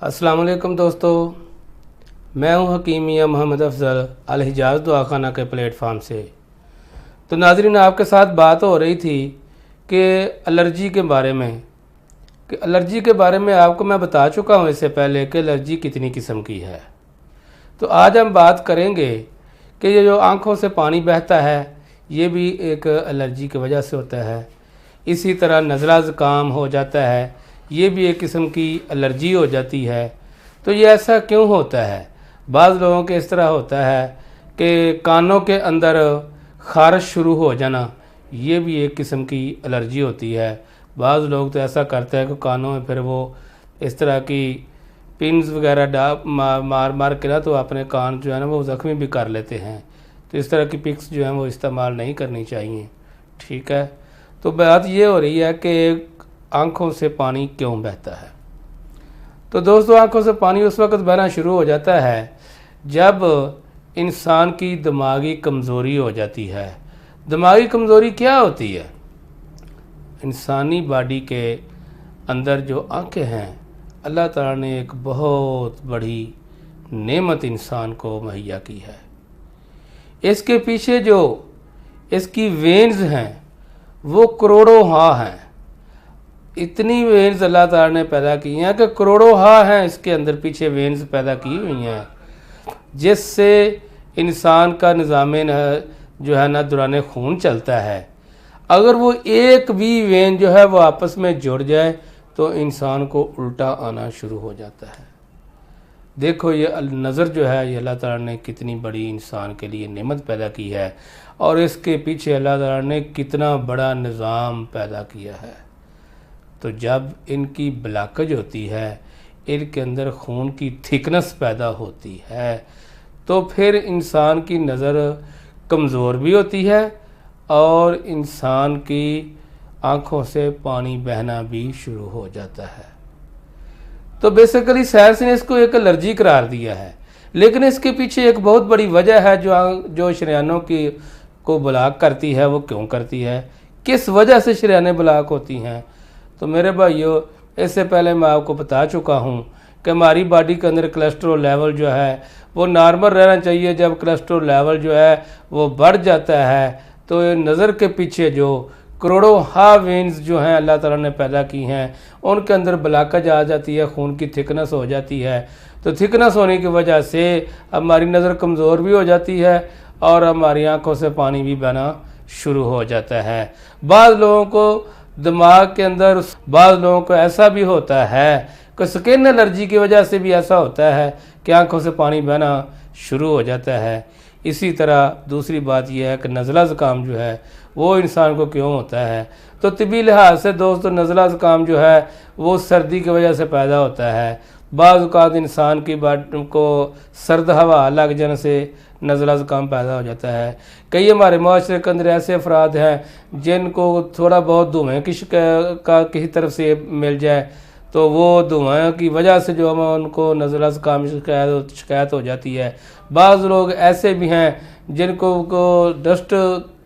अस्सलाम वालेकुम दोस्तों, मैं हूं हकीम मियां मोहम्मद अफजल अल हिजाज दुआखाना के प्लेटफार्म से। तो नाज़रीन, आपके साथ बात हो रही थी कि एलर्जी के बारे में आपको मैं बता चुका हूं इससे पहले कि एलर्जी कितनी किस्म की है। तो आज हम बात करेंगे कि ये जो आँखों से पानी बहता है ये भी एक एलर्जी की वजह से होता है। इसी तरह नज़ला ज़ुकाम हो जाता है, ये भी एक किस्म की एलर्जी हो जाती है। तो ये ऐसा क्यों होता है? बाज़ लोगों के इस तरह होता है कि कानों के अंदर ख़ारिश शुरू हो जाना, ये भी एक किस्म की एलर्जी होती है। बाज़ लोग तो ऐसा करते हैं कि कानों में फिर वो इस तरह की पिन्स वगैरह मार के ना तो अपने कान जो है ना वो ज़ख्मी भी कर लेते हैं। तो इस तरह की पिक्स जो हैं वो इस्तेमाल नहीं करनी चाहिए। ठीक है, तो बात ये हो रही है कि आँखों से पानी क्यों बहता है। तो दोस्तों, आँखों से पानी उस वक्त बहना शुरू हो जाता है जब इंसान की दिमागी कमज़ोरी हो जाती है। दिमागी कमज़ोरी क्या होती है? इंसानी बॉडी के अंदर जो आँखें हैं, अल्लाह ताला ने एक बहुत बड़ी नेमत इंसान को मुहैया की है। इसके पीछे जो इसकी वेन्स हैं वो करोड़ों हाँ हैं। इतनी वेन्स अल्लाह ताला ने पैदा की हैं कि करोड़ों हाँ हैं इसके अंदर पीछे वेन्स पैदा की हुई हैं, जिससे इंसान का निज़ाम जो है ना दौरान खून चलता है। अगर वो एक भी वेन जो है वो आपस में जुड़ जाए तो इंसान को उल्टा आना शुरू हो जाता है। देखो, ये नज़र जो है ये अल्लाह ताला ने कितनी बड़ी इंसान के लिए नेमत पैदा की है और इसके पीछे अल्लाह ताला ने कितना बड़ा निज़ाम पैदा किया है। तो जब इनकी ब्लॉकेज होती है, इनके अंदर खून की थिकनेस पैदा होती है, तो फिर इंसान की नज़र कमज़ोर भी होती है और इंसान की आँखों से पानी बहना भी शुरू हो जाता है। तो बेसिकली साइंस ने इसको एक एलर्जी करार दिया है, लेकिन इसके पीछे एक बहुत बड़ी वजह है जो शरीयानों की को ब्लॉक करती है। वो क्यों करती है, किस वजह से शरीयानें ब्लॉक होती हैं? तो मेरे भाइयों, इससे पहले मैं आपको बता चुका हूँ कि हमारी बॉडी के अंदर कोलेस्ट्रॉल लेवल जो है वो नॉर्मल रहना चाहिए। जब कोलेस्ट्रॉल लेवल जो है वो बढ़ जाता है तो नज़र के पीछे जो करोड़ों हाँ वेन्स जो हैं अल्लाह ताला ने पैदा की हैं उनके अंदर ब्लॉकेज आ जाती है, खून की थिकनेस हो जाती है। तो थिकनेस होने की वजह से हमारी नज़र कमज़ोर भी हो जाती है और हमारी आँखों से पानी भी बहना शुरू हो जाता है। बाज़ लोगों को दिमाग के अंदर, बाज़ लोगों को ऐसा भी होता है कि स्किन एलर्जी की वजह से भी ऐसा होता है कि आँखों से पानी बहना शुरू हो जाता है। इसी तरह दूसरी बात यह है कि नज़ला ज़ुकाम जो है वो इंसान को क्यों होता है। तो तिबी लिहाज से दोस्तों, नज़ला ज़ुकाम जो है वो सर्दी की वजह से पैदा होता है। बाज़ औक़ात इंसान की बॉडी को सर्द हवा लग जाने से नज़ला ज़ुकाम पैदा हो जाता है। कई हमारे माशरे के अंदर ऐसे अफराद हैं जिनको थोड़ा बहुत धुएँ की किसी तरफ से मिल जाए तो वो धुएँ की वजह से जो हम उनको नज़ला ज़ुकाम शिकायत हो जाती है। बाज़ लोग ऐसे भी हैं जिनको डस्ट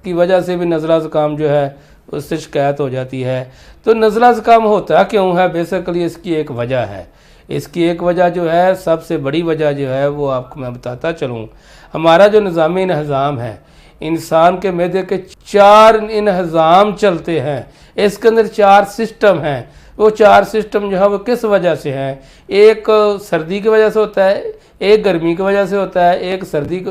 की वजह से भी नज़ला ज़ुकाम जो है उससे शिकायत हो जाती है। तो नज़ला ज़ुकाम होता क्यों है? बेसिकली इसकी एक वजह है। इसकी एक वजह जो है, सबसे बड़ी वजह जो है वो आपको मैं बताता चलूँ। हमारा जो निज़ामी इंहज़ाम है, इंसान के मैदे के 4 इंहज़ाम चलते हैं। इसके अंदर 4 सिस्टम हैं। वो 4 सिस्टम जो है वो किस वजह से हैं? एक सर्दी की वजह से होता है, एक गर्मी की वजह से होता है, एक सर्दी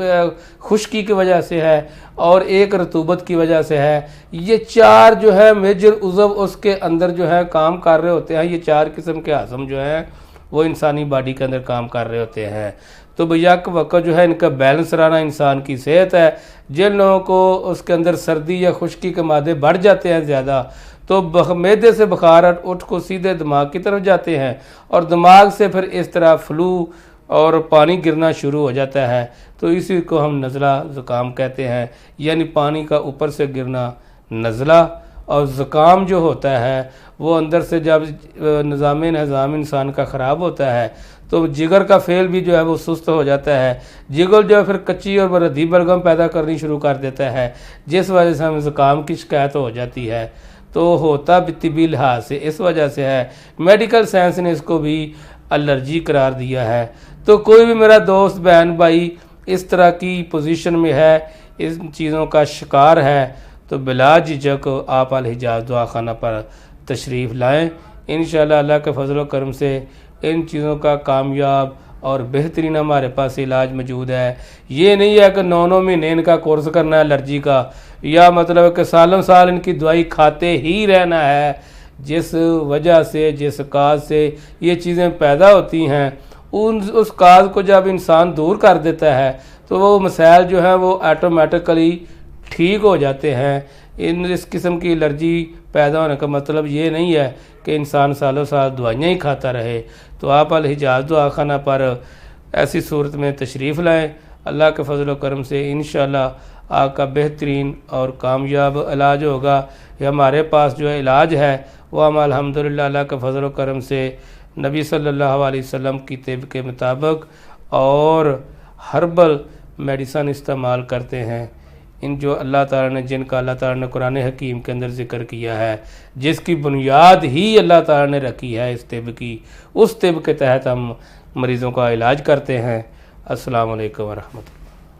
खुश्की की वजह से है और एक रतूबत की वजह से है। ये 4 जो है मेजर उज़व उसके अंदर जो है काम कर रहे होते हैं। ये 4 किस्म के आज़म जो हैं वो इंसानी बॉडी के अंदर काम कर रहे होते हैं। तो भैया का वक़्त जो है इनका बैलेंस रहना इंसान की सेहत है। जिन लोगों को उसके अंदर सर्दी या खुश्की के मादे बढ़ जाते हैं ज़्यादा, तो मैदे से बुखार उठ को सीधे दिमाग की तरफ जाते हैं और दिमाग से फिर इस तरह फ्लू और पानी गिरना शुरू हो जाता है। तो इसी को हम नज़ला ज़ुकाम कहते हैं, यानी पानी का ऊपर से गिरना नज़ला। और ज़ुकाम जो होता है वो अंदर से जब निज़ाम इंसान का ख़राब होता है तो जिगर का फेल भी जो है वो सुस्त हो जाता है। जिगर जो है फिर कच्ची और रद्दी बलगम पैदा करनी शुरू कर देता है, जिस वजह से हमें ज़ुकाम की शिकायत हो जाती है। तो होता भी तिबी लिहाज से इस वजह से है। मेडिकल साइंस ने इसको भी الرجی قرار دیا ہے۔ تو کوئی بھی میرا دوست بہن بھائی اس طرح کی پوزیشن میں ہے، ان چیزوں کا شکار ہے، تو بلا جھجک آپ الحجاز دعا خانہ پر تشریف لائیں۔ انشاءاللہ اللہ کے فضل و کرم سے ان چیزوں کا کامیاب اور بہترین ہمارے پاس علاج موجود ہے۔ یہ نہیں ہے کہ 9 مہینے ان کا کورس کرنا ہے الرجی کا، یا مطلب ہے کہ سالوں سال ان کی دوائی کھاتے ہی رہنا ہے۔ جس وجہ سے، جس کاز سے یہ چیزیں پیدا ہوتی ہیں، اس کاز کو جب انسان دور کر دیتا ہے تو وہ مسائل جو ہیں وہ آٹومیٹکلی ٹھیک ہو جاتے ہیں۔ اس قسم کی الرجی پیدا ہونے کا مطلب یہ نہیں ہے کہ انسان سالوں سال دوائیاں ہی کھاتا رہے۔ تو آپ الحجاز دعا خانہ پر ایسی صورت میں تشریف لائیں، اللہ کے فضل و کرم سے انشاءاللہ آپ کا بہترین اور کامیاب علاج ہوگا۔ یہ ہمارے پاس جو علاج ہے وہ ہم الحمدللہ اللہ کے فضل و کرم سے نبی صلی اللہ علیہ وسلم کی طب کے مطابق اور ہربل میڈیسن استعمال کرتے ہیں، ان جو اللہ تعالیٰ نے، جن کا اللہ تعالیٰ نے قرآن حکیم کے اندر ذکر کیا ہے، جس کی بنیاد ہی اللہ تعالیٰ نے رکھی ہے اس طب کی، اس طب کے تحت ہم مریضوں کا علاج کرتے ہیں۔ السلام علیکم ورحمۃ اللہ۔